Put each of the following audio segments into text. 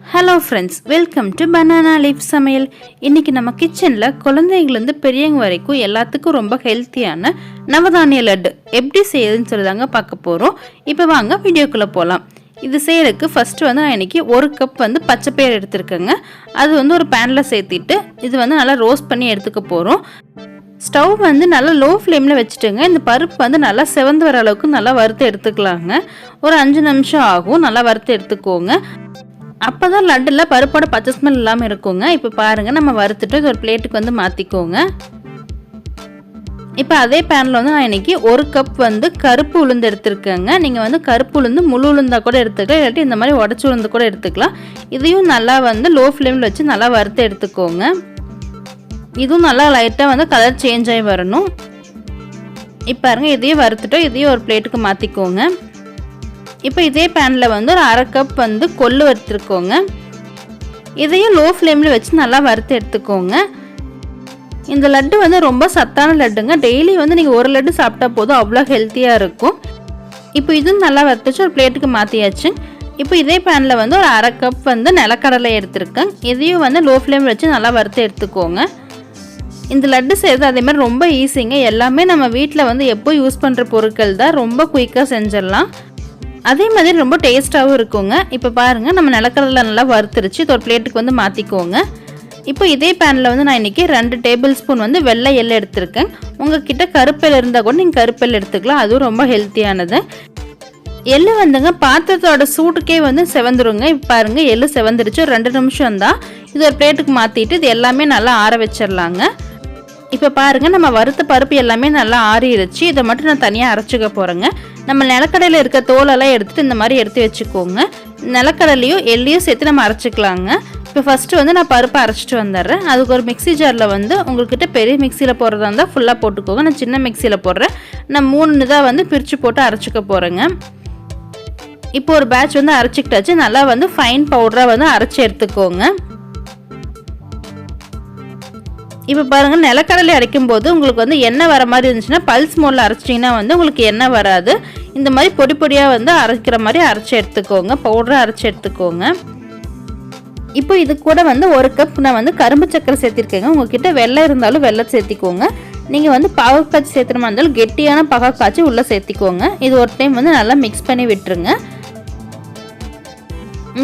Hello friends, welcome to Banana Leaf Samayal. இன்னைக்கு நம்ம கிச்சன்ல குழந்தைகள் இருந்து பெரியவங்க வரைக்கும் எல்லாத்துக்கும் ரொம்ப ஹெல்த்தியான நவதானிய லட்டு எப்படி செய்யறதுன்னு சொல்லிதாங்க பார்க்க போறோம். இப்போ வாங்க வீடியோக்குள்ள போலாம். இது செய்யறதுக்கு ஃபர்ஸ்ட் வந்து நான் இன்னைக்கு 1 கப் வந்து பச்சை பயிறு எடுத்துர்க்கேங்க. அது வந்து ஒரு panல சேர்த்திட்டு இது வந்து நல்லா ரோஸ்ட் பண்ணி எடுத்துக்க போறோம். ஸ்டவ் வந்து நல்லா லோ ஃப்ளேமில் வச்சுட்டுங்க. இந்த பருப்பு வந்து நல்லா செவந்து வர அளவுக்கு நல்லா வறுத்து எடுத்துக்கலாங்க. ஒரு 5 நிமிஷம் ஆகும். நல்லா வறுத்து எடுத்துக்கோங்க. அப்போ தான் லட்டில் பருப்போட பச்சை ஸ்மெல் இல்லாமல் இருக்குங்க. இப்போ பாருங்கள், நம்ம வறுத்துட்டு இது ஒரு பிளேட்டுக்கு வந்து மாற்றிக்கோங்க. இப்போ அதே பேனில் வந்து நான் இன்றைக்கி 1 கப் வந்து கருப்பு உளுந்து எடுத்துருக்கேங்க. நீங்கள் வந்து கருப்பு உளுந்து முழு உளுந்தாக கூட எடுத்துக்கலாம், இல்லாட்டி இந்த மாதிரி உடச்சி உளுந்து கூட எடுத்துக்கலாம். இதையும் நல்லா வந்து லோ ஃப்ளேமில் வச்சு நல்லா வறுத்து எடுத்துக்கோங்க. இதுவும் நல்லா லைட்டாக வந்து கலர் சேஞ்ச் ஆகி வரணும். இப்போ பாருங்க, இதையும் வறுத்துட்டோம். இதையும் ஒரு பிளேட்டுக்கு மாற்றிக்கோங்க. இப்போ இதே பேனில் வந்து ஒரு 1/2 கப் வந்து கொள்ளு வறுத்துருக்கோங்க. இதையும் லோ ஃப்ளேமில் வச்சு நல்லா வறுத்து எடுத்துக்கோங்க. இந்த லட்டு வந்து ரொம்ப சத்தான லட்டுங்க. டெய்லி வந்து நீங்கள் ஒரு லட்டு சாப்பிட்டா போதும், அவ்வளோ ஹெல்த்தியாக இருக்கும். இப்போ இதுவும் நல்லா வறுத்துச்சு ஒரு பிளேட்டுக்கு மாற்றியாச்சு. இப்போ இதே பேனில் வந்து ஒரு 1/2 கப் வந்து நிலக்கடலை எடுத்துருக்கேன். இதையும் வந்து லோ ஃப்ளேமில் வச்சு நல்லா வறுத்து எடுத்துக்கோங்க. இந்த லட்டு செய்கிறது அதே மாதிரி ரொம்ப ஈஸிங்க. எல்லாமே நம்ம வீட்டில் வந்து எப்போ யூஸ் பண்ணுற பொருட்கள் தான், ரொம்ப குயிக்காக செஞ்சிடலாம். அதே மாதிரி ரொம்ப டேஸ்ட்டாகவும் இருக்குங்க. இப்போ பாருங்கள், நம்ம நிலக்கடலை நல்லா வறுத்துருச்சு. இது ஒரு பிளேட்டுக்கு வந்து மாற்றிக்கோங்க. இப்போ இதே பேனில் வந்து நான் இன்றைக்கி 2 டேபிள் ஸ்பூன் வந்து வெள்ளை எள்ளு எடுத்துருக்கேன். உங்கள்கிட்ட கருப்பெல் இருந்தால் கூட நீங்கள் கருப்பெல் எடுத்துக்கலாம், அதுவும் ரொம்ப ஹெல்த்தியானது. எள்ளு வந்துங்க பாத்திரத்தோட சூட்டுக்கே வந்து செவந்துருங்க. இப்போ பாருங்கள், எள்ளு செவந்துருச்சு. 2 நிமிஷம் தான். இது ஒரு பிளேட்டுக்கு மாற்றிட்டு இது எல்லாமே நல்லா ஆற வச்சிடலாங்க. இப்போ பாருங்கள், நம்ம வறுத்த பருப்பு எல்லாமே நல்லா ஆறிடுச்சு. இதை மட்டும் நான் தனியாக அரைச்சிக்க போகிறேங்க. நம்ம நிலக்கடையில் இருக்க தோலெல்லாம் எடுத்துகிட்டு இந்த மாதிரி எடுத்து வச்சுக்கோங்க. நிலக்கடலையும் எள்ளையும் சேர்த்து நம்ம அரைச்சிக்கலாங்க. இப்போ ஃபஸ்ட்டு வந்து நான் பருப்பை அரைச்சிட்டு வந்துடுறேன். அதுக்கு ஒரு மிக்ஸி ஜாரில் வந்து உங்கள்கிட்ட பெரிய மிக்சியில் போடுறதா இருந்தால் ஃபுல்லாக போட்டுக்கோங்க. நான் சின்ன மிக்சியில் போடுறேன். நான் 3 இதாக வந்து பிரித்து போட்டு அரைச்சிக்க போகிறேங்க. இப்போ ஒரு பேட்ச் வந்து அரைச்சிக்கிட்டாச்சு. நல்லா வந்து ஃபைன் பவுடராக வந்து அரைச்சி எடுத்துக்கோங்க. இப்போ பாருங்கள், நிலக்கடலை அரைக்கும் போது உங்களுக்கு வந்து எண்ணெய் வர மாதிரி இருந்துச்சுன்னா பல்ஸ் மோடில் அரைச்சிட்டிங்கன்னா வந்து உங்களுக்கு எண்ணெய் வராது. இந்த மாதிரி பொடி பொடியாக வந்து அரைக்கிற மாதிரி அரைச்சி எடுத்துக்கோங்க. பவுடராக அரைச்சி எடுத்துக்கோங்க. இப்போ இது கூட வந்து 1 கப் நான் வந்து கரும்பு சக்கரை சேர்த்திருக்கேங்க. உங்ககிட்ட வெள்ளம் இருந்தாலும் வெள்ளம் சேர்த்திக்கோங்க. நீங்கள் வந்து பாகு காய்ச்சி சேர்த்துற மாதிரி இருந்தாலும் கெட்டியான பாகு காய்ச்சி உள்ளே சேர்த்திக்கோங்க. இது ஒரு டைம் வந்து நல்லா மிக்ஸ் பண்ணி விட்டுருங்க.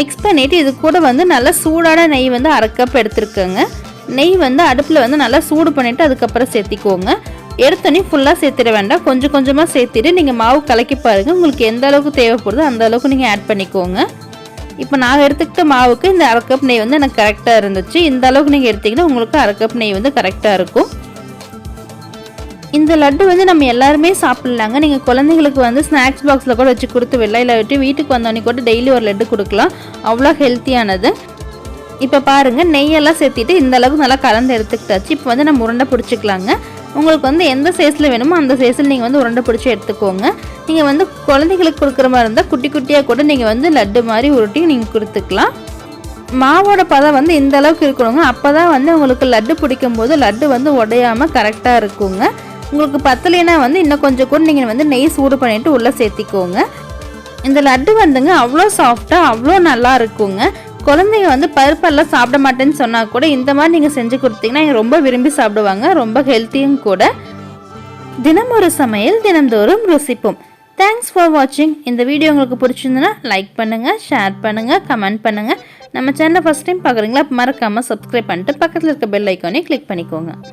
மிக்ஸ் பண்ணிவிட்டு இது கூட வந்து நல்லா சூடான நெய் வந்து 1/2 கப் எடுத்துருக்கேங்க. நெய் வந்து அடுப்பில் வந்து நல்லா சூடு பண்ணிவிட்டு அதுக்கப்புறம் சேர்த்திக்கோங்க. எடுத்தோன்னே ஃபுல்லாக சேர்த்திட வேண்டாம், கொஞ்சம் கொஞ்சமாக சேர்த்துட்டு நீங்கள் மாவு கலக்கி பாருங்கள். உங்களுக்கு எந்த அளவுக்கு தேவைப்படுதோ அந்த அளவுக்கு நீங்கள் ஆட் பண்ணிக்கோங்க. இப்போ நான் எடுத்துக்கிட்ட மாவுக்கு இந்த 1/2 கப் நெய் வந்து எனக்கு கரெக்டாக இருந்துச்சு. இந்த அளவுக்கு நீங்கள் எடுத்திங்கன்னா உங்களுக்கு 1/2 கப் நெய் வந்து கரெக்டாக இருக்கும். இந்த லட்டு வந்து நம்ம எல்லாருமே சாப்பிட்லாங்க. நீங்கள் குழந்தைங்களுக்கு வந்து ஸ்நாக்ஸ் பாக்ஸில் கூட வச்சு கொடுத்து விடலாம், இல்லை விட்டு வீட்டுக்கு வந்தோடனே கூட டெய்லி ஒரு லட்டு கொடுக்கலாம். அவ்வளோ ஹெல்த்தியானது. இப்போ பாருங்கள், நெய்யெல்லாம் சேர்த்திட்டு இந்த அளவுக்கு நல்லா கலந்து எடுத்துக்கிட்டாச்சு. இப்போ வந்து நம்ம உருண்டை பிடிச்சிக்கலாங்க. உங்களுக்கு வந்து எந்த சைஸில் வேணுமோ அந்த சைஸில் நீங்கள் வந்து உருண்டை பிடிச்சி எடுத்துக்கோங்க. நீங்கள் வந்து குழந்தைங்களுக்கு கொடுக்குற மாதிரி இருந்தால் குட்டி குட்டியாக கூட நீங்கள் வந்து லட்டு மாதிரி உருட்டி நீங்கள் கொடுத்துக்கலாம். மாவோட பதம் வந்து இந்த அளவுக்கு இருக்கணுங்க. அப்போ தான் வந்து உங்களுக்கு லட்டு பிடிக்கும் போது லட்டு வந்து உடையாமல் கரெக்டாக இருக்குங்க. உங்களுக்கு பத்தலைன்னா வந்து இன்னும் கொஞ்சம் கூட நீங்கள் வந்து நெய் சூடு பண்ணிவிட்டு உள்ளே சேர்த்திக்கோங்க. இந்த லட்டு வந்துங்க அவ்வளோ சாஃப்டாக அவ்வளோ நல்லா இருக்குங்க. குழந்தைங்க வந்து பருப்பெல்லாம் சாப்பிட மாட்டேன்னு சொன்னால் கூட இந்த மாதிரி நீங்கள் செஞ்சு கொடுத்தீங்கன்னா ரொம்ப விரும்பி சாப்பிடுவாங்க. ரொம்ப ஹெல்த்தியும் கூட. தினம் ஒரு சமையல், தினம்தோறும் ருசிப்போம். தேங்க்ஸ் ஃபார் வாட்சிங். இந்த வீடியோ உங்களுக்கு பிடிச்சிருந்துன்னா லைக் பண்ணுங்கள், ஷேர் பண்ணுங்கள், கமெண்ட் பண்ணுங்கள். நம்ம சேனலை ஃபஸ்ட் டைம் பார்க்குறீங்களா, மறக்காமல் சப்ஸ்கிரைப் பண்ணிட்டு பக்கத்தில் இருக்க பெல் ஐக்கானே கிளிக் பண்ணிக்கோங்க.